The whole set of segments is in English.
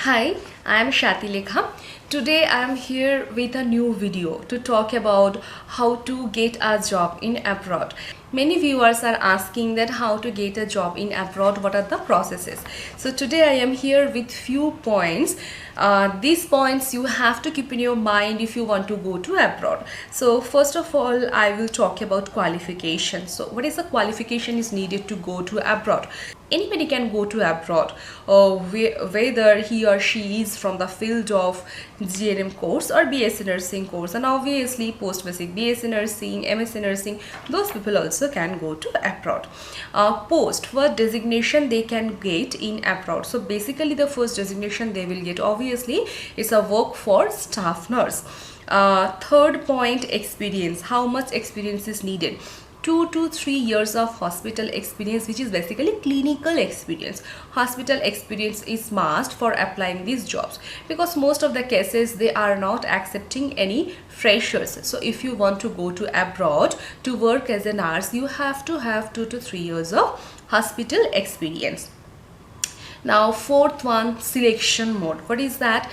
Hi, I am Shati Lekha. Today I am here with a new video to talk about how to get a job in abroad. Many viewers are asking that how to get a job in abroad, what are the processes. So today I am here with few points. These points you have to keep in your mind if you want to go to abroad. So first of all, I will talk about qualification. So what is the qualification is needed to go to abroad? Anybody can go to abroad, whether he or she is from the field of GNM course or BSc nursing course, and obviously post basic BSc nursing, MSc nursing, those people also can go to abroad. Post, what designation they can get in abroad? So basically the first designation they will get obviously is a work for staff nurse. Third point, experience. How much experience is needed? 2 to 3 years of hospital experience, which is basically clinical experience. Hospital experience is must for applying these jobs, because most of the cases they are not accepting any freshers. So if you want to go to abroad to work as a nurse, you have to have 2 to 3 years of hospital experience. Now fourth one, selection mode. What is that?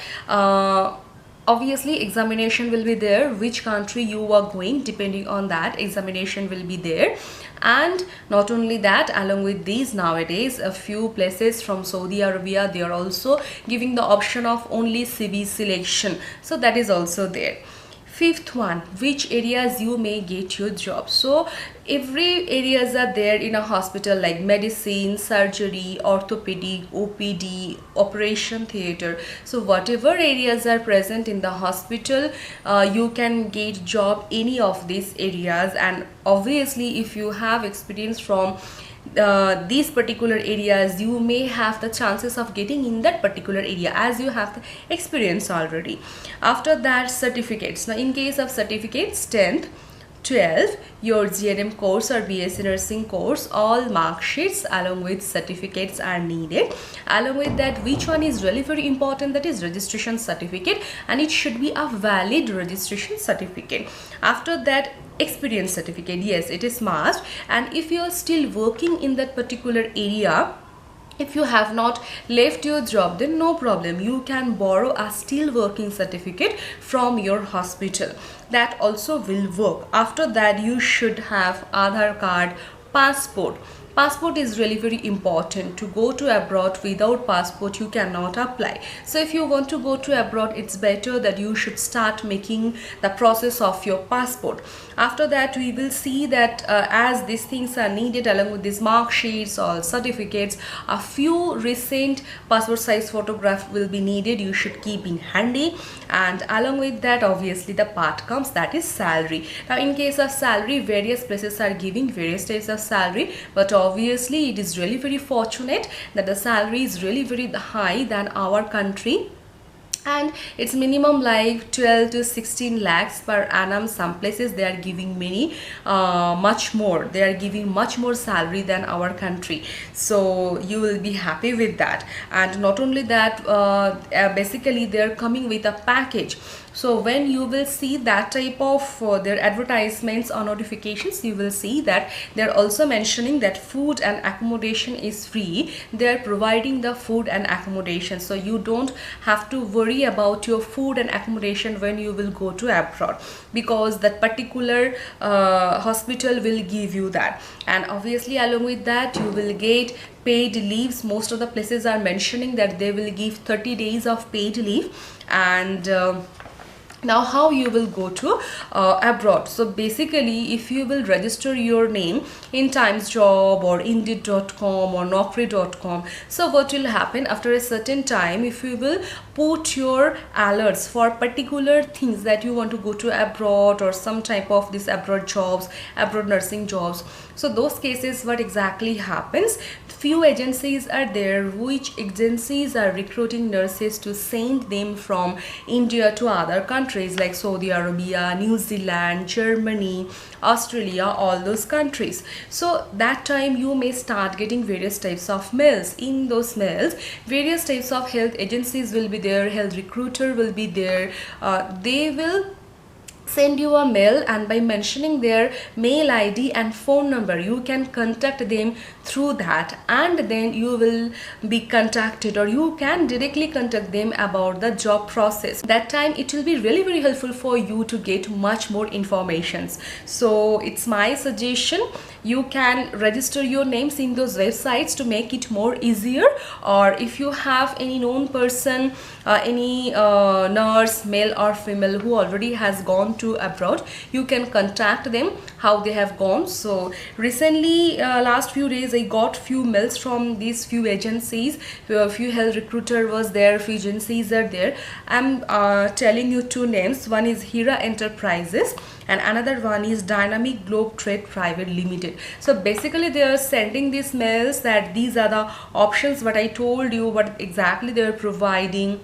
Obviously examination will be there, which country you are going, depending on that examination will be there. And not only that, along with these, nowadays a few places from Saudi Arabia, they are also giving the option of only CV selection, so that is also there. Fifth one, which areas you may get your job. So every areas are there in a hospital, like medicine, surgery, orthopedic, OPD, operation theater. So whatever areas are present in the hospital, you can get job any of these areas. And obviously if you have experience from these particular areas, you may have the chances of getting in that particular area as you have the experience already. After that, certificates. Now in case of certificates, 10th, 12th, your GNM course or BSc nursing course, all mark sheets along with certificates are needed. Along with that, which one is really very important, that is registration certificate, and it should be a valid registration certificate. After that, experience certificate, yes, it is must. And if you are still working in that particular area, if you have not left your job, then no problem, you can borrow a still working certificate from your hospital, that also will work. After that, you should have Aadhaar card, passport. Passport is really very important. To go to abroad without passport you cannot apply. So if you want to go to abroad, it's better that you should start making the process of your passport. After that, we will see that as these things are needed along with these mark sheets or certificates, a few recent passport size photograph will be needed, you should keep in handy. And along with that, obviously the part comes, that is salary. Now in case of salary, various places are giving various types of salary, but obviously it is really very fortunate that the salary is really very high than our country, and it's minimum like 12 to 16 lakhs per annum. Some places they are giving much more, they are giving much more salary than our country, so you will be happy with that. And not only that, basically they are coming with a package. So when you will see that type of their advertisements or notifications, you will see that they are also mentioning that food and accommodation is free. They are providing the food and accommodation, so you don't have to worry about your food and accommodation when you will go to abroad, because that particular hospital will give you that. And obviously along with that, you will get paid leaves. Most of the places are mentioning that they will give 30 days of paid leave. And now how you will go to abroad? So basically if you will register your name in TimesJob or Indeed.com or Naukri.com, so what will happen, after a certain time, if you will put your alerts for particular things that you want to go to abroad or some type of this abroad jobs, abroad nursing jobs, so those cases what exactly happens, few agencies are there which agencies are recruiting nurses to send them from India to other countries like Saudi Arabia, New Zealand, Germany, Australia, all those countries. So that time you may start getting various types of mails. In those mails, various types of health agencies will be there, health recruiter will be there. They will send you a mail, and by mentioning their mail ID and phone number you can contact them through that, and then you will be contacted, or you can directly contact them about the job process. That time it will be really very helpful for you to get much more informations. So it's my suggestion, you can register your names in those websites to make it more easier. Or if you have any known person, any nurse, male or female, who already has gone to abroad, you can contact them how they have gone. So recently, last few days I got few mails from these few agencies, few health recruiter was there, few agencies are there. I'm telling you two names. One is Hira Enterprises and another one is Dynamic Globe Trade Private Limited. So basically they are sending these mails that these are the options what I told you, what exactly they are providing,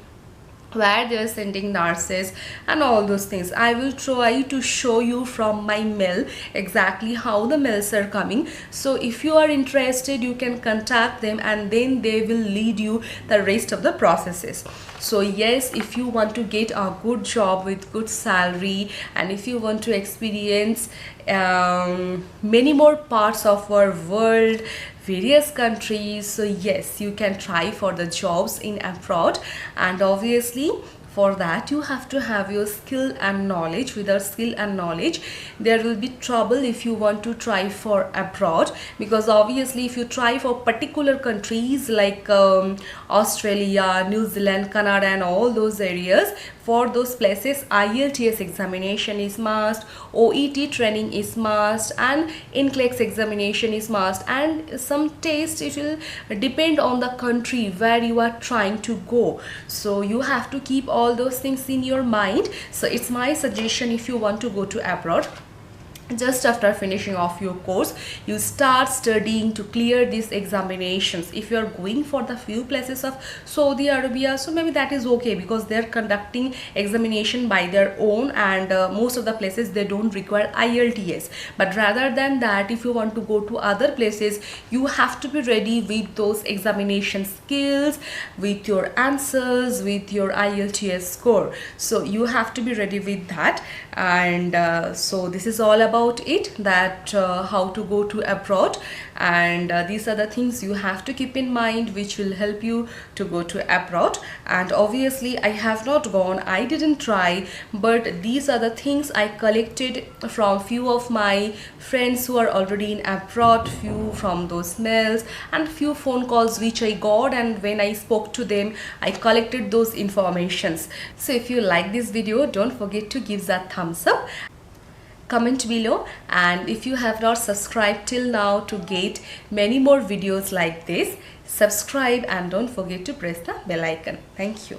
where they are sending nurses and all those things. I will try to show you from my mail exactly how the mails are coming. So if you are interested, you can contact them and then they will lead you the rest of the processes. So yes, if you want to get a good job with good salary, and if you want to experience many more parts of our world, various countries, so yes, you can try for the jobs in abroad. And obviously for that you have to have your skill and knowledge. Without skill and knowledge there will be trouble if you want to try for abroad, because obviously if you try for particular countries like Australia, New Zealand, Canada and all those areas, for those places IELTS examination is must, OET training is must, and NCLEX examination is must, and some test it will depend on the country where you are trying to go. So you have to keep all those things in your mind. So it's my suggestion, if you want to go to abroad, just after finishing off your course you start studying to clear these examinations. If you are going for the few places of Saudi Arabia, so maybe that is okay because they are conducting examination by their own, and most of the places they don't require IELTS. But rather than that, if you want to go to other places, you have to be ready with those examination skills, with your answers, with your IELTS score. So you have to be ready with that. And so this is all about it, that how to go to abroad, and these are the things you have to keep in mind which will help you to go to abroad. And obviously I have not gone, I didn't try, but these are the things I collected from few of my friends who are already in abroad, few from those mails and few phone calls which I got, and when I spoke to them I collected those informations. So if you like this video, don't forget to give that thumbs up, comment below, and if you have not subscribed till now to get many more videos like this, subscribe and don't forget to press the bell icon. Thank you.